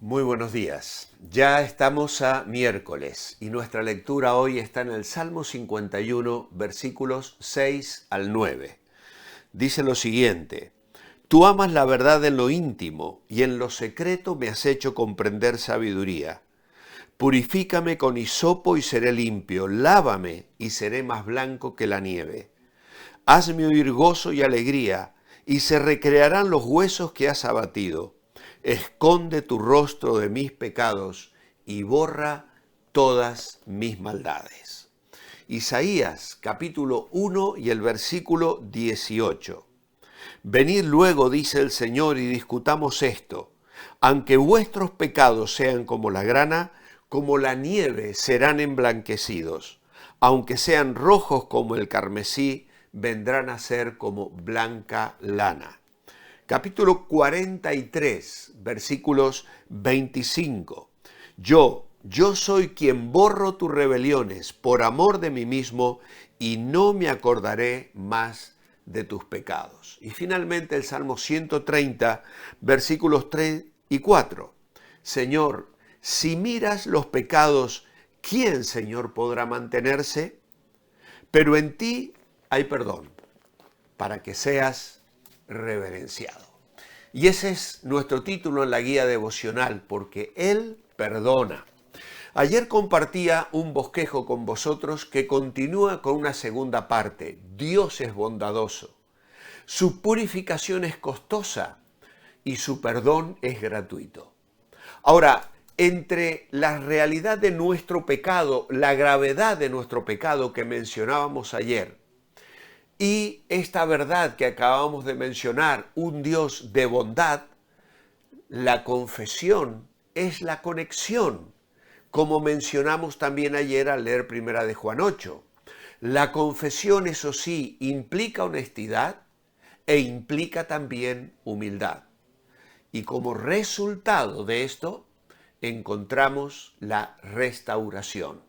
Muy buenos días. Ya estamos a miércoles y nuestra lectura hoy está en el Salmo 51, versículos 6 al 9. Dice lo siguiente: Tú amas la verdad en lo íntimo y en lo secreto me has hecho comprender sabiduría. Purifícame con hisopo y seré limpio, lávame y seré más blanco que la nieve. Hazme oír gozo y alegría, y se recrearán los huesos que has abatido. Esconde tu rostro de mis pecados y borra todas mis maldades. Isaías capítulo 1 y el versículo 18. Venid luego, dice el Señor, y discutamos esto. Aunque vuestros pecados sean como la grana, como la nieve serán emblanquecidos. Aunque sean rojos como el carmesí, vendrán a ser como blanca lana. Capítulo 43, versículos 25. Yo soy quien borro tus rebeliones por amor de mí mismo y no me acordaré más de tus pecados. Y finalmente el Salmo 130, versículos 3 y 4. Señor, si miras los pecados, ¿quién, Señor, podrá mantenerse? Pero en ti hay perdón, para que seas reverenciado. Y ese es nuestro título en la guía devocional, porque Él perdona. Ayer compartía un bosquejo con vosotros que continúa con una segunda parte. Dios es bondadoso, su purificación es costosa y su perdón es gratuito. Ahora, entre la realidad de nuestro pecado, la gravedad de nuestro pecado que mencionábamos ayer, y esta verdad que acabamos de mencionar, un Dios de bondad, la confesión es la conexión, como mencionamos también ayer al leer Primera de Juan 8. La confesión, eso sí, implica honestidad e implica también humildad. Y como resultado de esto, encontramos la restauración,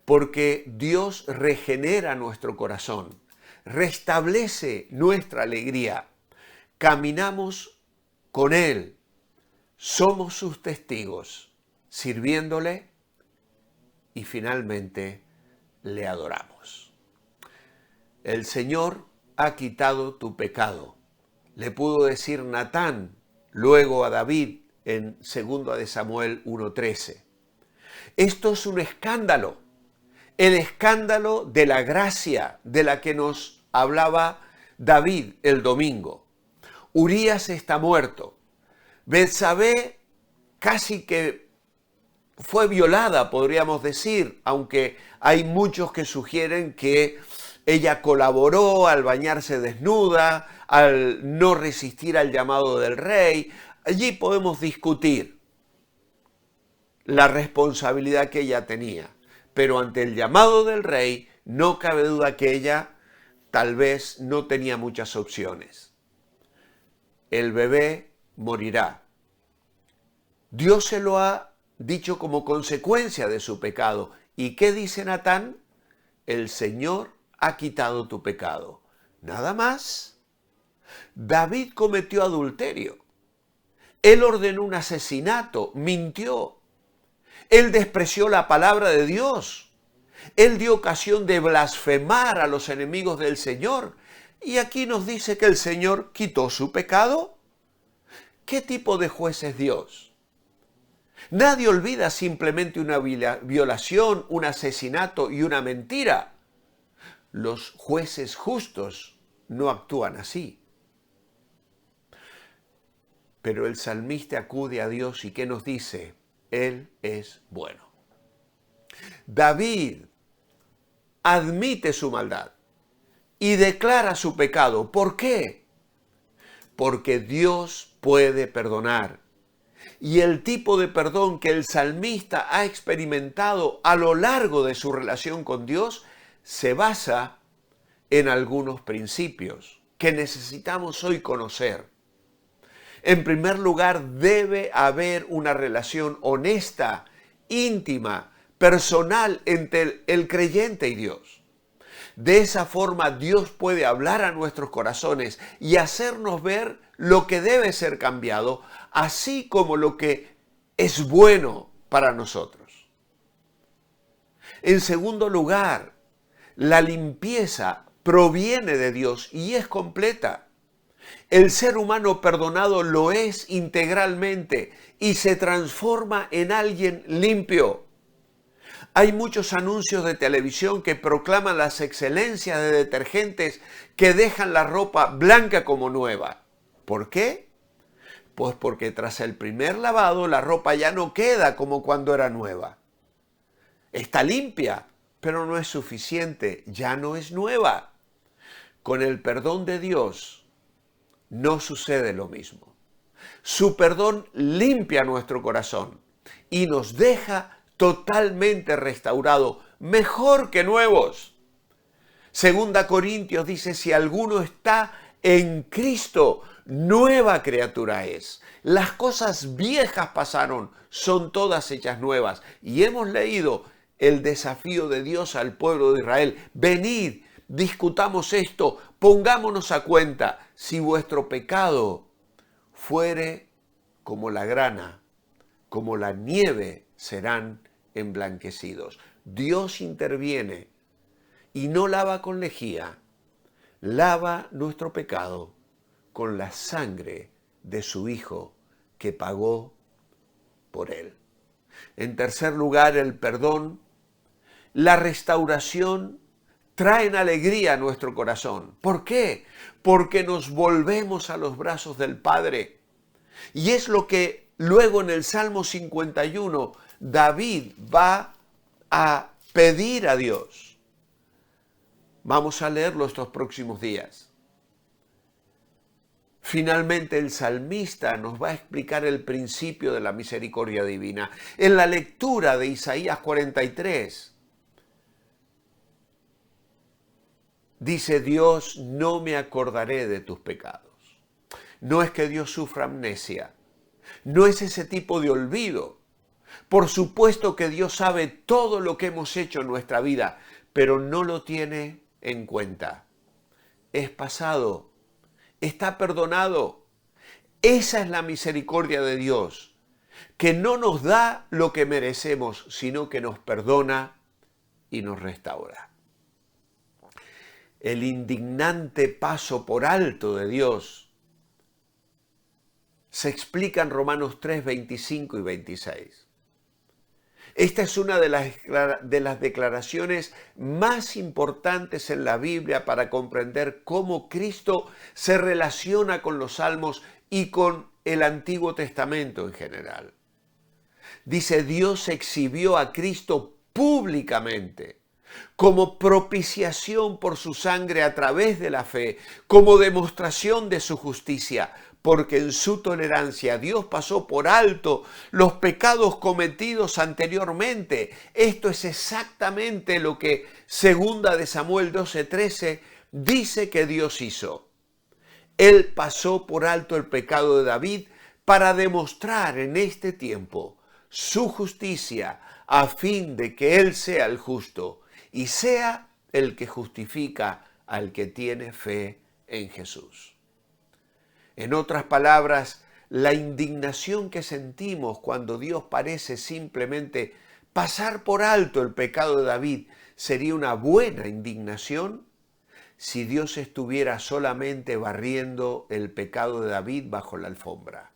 porque Dios regenera nuestro corazón, restablece nuestra alegría, caminamos con Él, somos sus testigos, sirviéndole y finalmente le adoramos. El Señor ha quitado tu pecado, le pudo decir Natán luego a David en 2 de Samuel 1:13. Esto es un escándalo. El escándalo de la gracia de la que nos hablaba David el domingo. Urías está muerto. Betsabé casi que fue violada, podríamos decir, aunque hay muchos que sugieren que ella colaboró al bañarse desnuda, al no resistir al llamado del rey. Allí podemos discutir la responsabilidad que ella tenía. Pero ante el llamado del rey, no cabe duda que ella tal vez no tenía muchas opciones. El bebé morirá. Dios se lo ha dicho como consecuencia de su pecado. ¿Y qué dice Natán? El Señor ha quitado tu pecado. Nada más. David cometió adulterio. Él ordenó un asesinato, mintió. Él despreció la palabra de Dios. Él dio ocasión de blasfemar a los enemigos del Señor. Y aquí nos dice que el Señor quitó su pecado. ¿Qué tipo de juez es Dios? Nadie olvida simplemente una violación, un asesinato y una mentira. Los jueces justos no actúan así. Pero el salmista acude a Dios y ¿qué nos dice? Él es bueno. David admite su maldad y declara su pecado. ¿Por qué? Porque Dios puede perdonar. Y el tipo de perdón que el salmista ha experimentado a lo largo de su relación con Dios se basa en algunos principios que necesitamos hoy conocer. En primer lugar, debe haber una relación honesta, íntima, personal entre el creyente y Dios. De esa forma, Dios puede hablar a nuestros corazones y hacernos ver lo que debe ser cambiado, así como lo que es bueno para nosotros. En segundo lugar, la limpieza proviene de Dios y es completa. El ser humano perdonado lo es integralmente y se transforma en alguien limpio. Hay muchos anuncios de televisión que proclaman las excelencias de detergentes que dejan la ropa blanca como nueva. ¿Por qué? Pues porque tras el primer lavado la ropa ya no queda como cuando era nueva. Está limpia, pero no es suficiente, ya no es nueva. Con el perdón de Dios no sucede lo mismo. Su perdón limpia nuestro corazón y nos deja totalmente restaurado, mejor que nuevos. Segunda Corintios dice, si alguno está en Cristo, nueva criatura es. Las cosas viejas pasaron, son todas hechas nuevas. Y hemos leído el desafío de Dios al pueblo de Israel. Venid, discutamos esto, pongámonos a cuenta. Si vuestro pecado fuere como la grana, como la nieve, serán emblanquecidos. Dios interviene y no lava con lejía, lava nuestro pecado con la sangre de su Hijo que pagó por él. En tercer lugar, el perdón, la restauración traen alegría a nuestro corazón. ¿Por qué? Porque nos volvemos a los brazos del Padre. Y es lo que luego en el Salmo 51 David va a pedir a Dios. Vamos a leerlo estos próximos días. Finalmente el salmista nos va a explicar el principio de la misericordia divina. En la lectura de Isaías 43, dice Dios, no me acordaré de tus pecados. No es que Dios sufra amnesia, no es ese tipo de olvido. Por supuesto que Dios sabe todo lo que hemos hecho en nuestra vida, pero no lo tiene en cuenta. Es pasado, está perdonado. Esa es la misericordia de Dios, que no nos da lo que merecemos, sino que nos perdona y nos restaura. El indignante paso por alto de Dios se explica en Romanos 3, 25 y 26. Esta es una de las declaraciones más importantes en la Biblia para comprender cómo Cristo se relaciona con los Salmos y con el Antiguo Testamento en general. Dice, Dios exhibió a Cristo públicamente como propiciación por su sangre a través de la fe, como demostración de su justicia, porque en su tolerancia Dios pasó por alto los pecados cometidos anteriormente. Esto es exactamente lo que 2 de Samuel 12:13 dice que Dios hizo. Él pasó por alto el pecado de David para demostrar en este tiempo su justicia a fin de que Él sea el justo y sea el que justifica al que tiene fe en Jesús. En otras palabras, la indignación que sentimos cuando Dios parece simplemente pasar por alto el pecado de David sería una buena indignación si Dios estuviera solamente barriendo el pecado de David bajo la alfombra.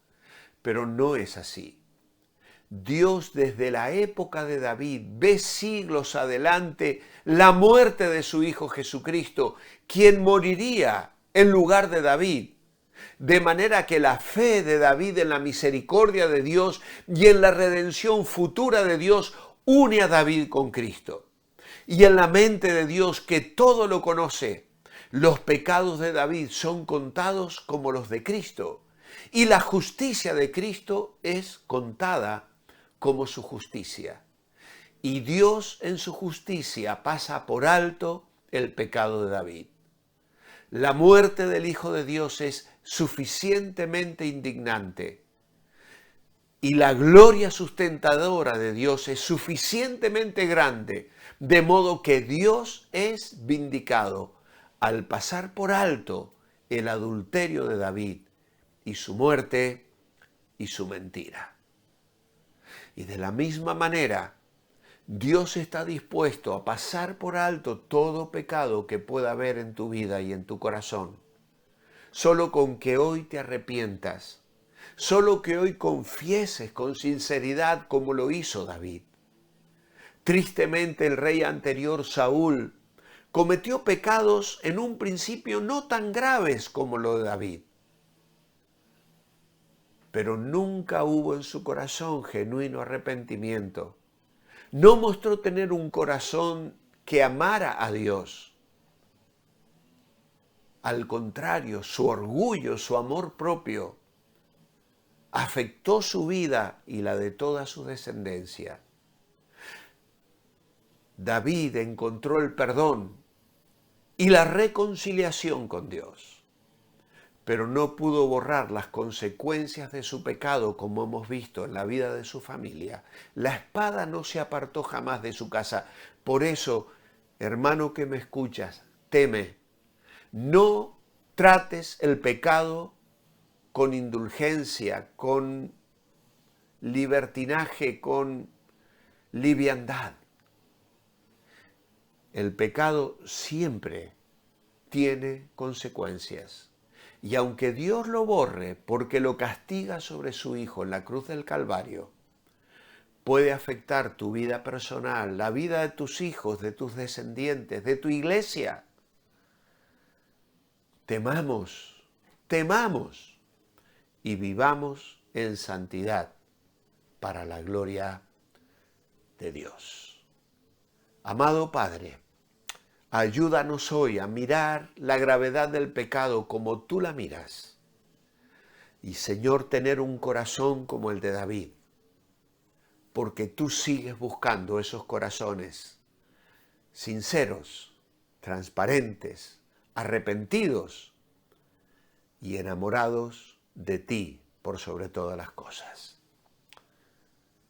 Pero no es así. Dios desde la época de David ve siglos adelante la muerte de su Hijo Jesucristo, quien moriría en lugar de David. De manera que la fe de David en la misericordia de Dios y en la redención futura de Dios une a David con Cristo. Y en la mente de Dios, que todo lo conoce, los pecados de David son contados como los de Cristo. Y la justicia de Cristo es contada como su justicia. Y Dios en su justicia pasa por alto el pecado de David. La muerte del Hijo de Dios es suficientemente indignante y la gloria sustentadora de Dios es suficientemente grande, de modo que Dios es vindicado al pasar por alto el adulterio de David y su muerte y su mentira. Y de la misma manera, Dios está dispuesto a pasar por alto todo pecado que pueda haber en tu vida y en tu corazón. Solo con que hoy te arrepientas, solo que hoy confieses con sinceridad como lo hizo David. Tristemente el rey anterior, Saúl, cometió pecados en un principio no tan graves como lo de David. Pero nunca hubo en su corazón genuino arrepentimiento. No mostró tener un corazón que amara a Dios. Al contrario, su orgullo, su amor propio, afectó su vida y la de toda su descendencia. David encontró el perdón y la reconciliación con Dios, pero no pudo borrar las consecuencias de su pecado, como hemos visto en la vida de su familia. La espada no se apartó jamás de su casa. Por eso, hermano que me escuchas, teme. No trates el pecado con indulgencia, con libertinaje, con liviandad. El pecado siempre tiene consecuencias. Y aunque Dios lo borre porque lo castiga sobre su Hijo en la cruz del Calvario, puede afectar tu vida personal, la vida de tus hijos, de tus descendientes, de tu iglesia. Temamos y vivamos en santidad para la gloria de Dios. Amado Padre, ayúdanos hoy a mirar la gravedad del pecado como tú la miras. Y Señor, tener un corazón como el de David, porque tú sigues buscando esos corazones sinceros, transparentes, arrepentidos y enamorados de ti por sobre todas las cosas.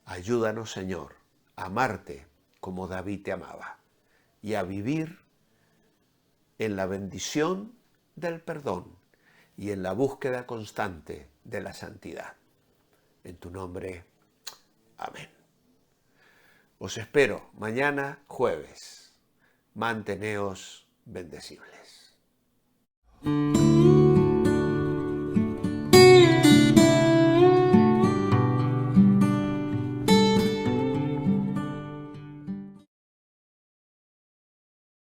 Ayúdanos, Señor, a amarte como David te amaba y a vivir en la bendición del perdón y en la búsqueda constante de la santidad. En tu nombre, amén. Os espero mañana jueves. Manteneos bendecibles.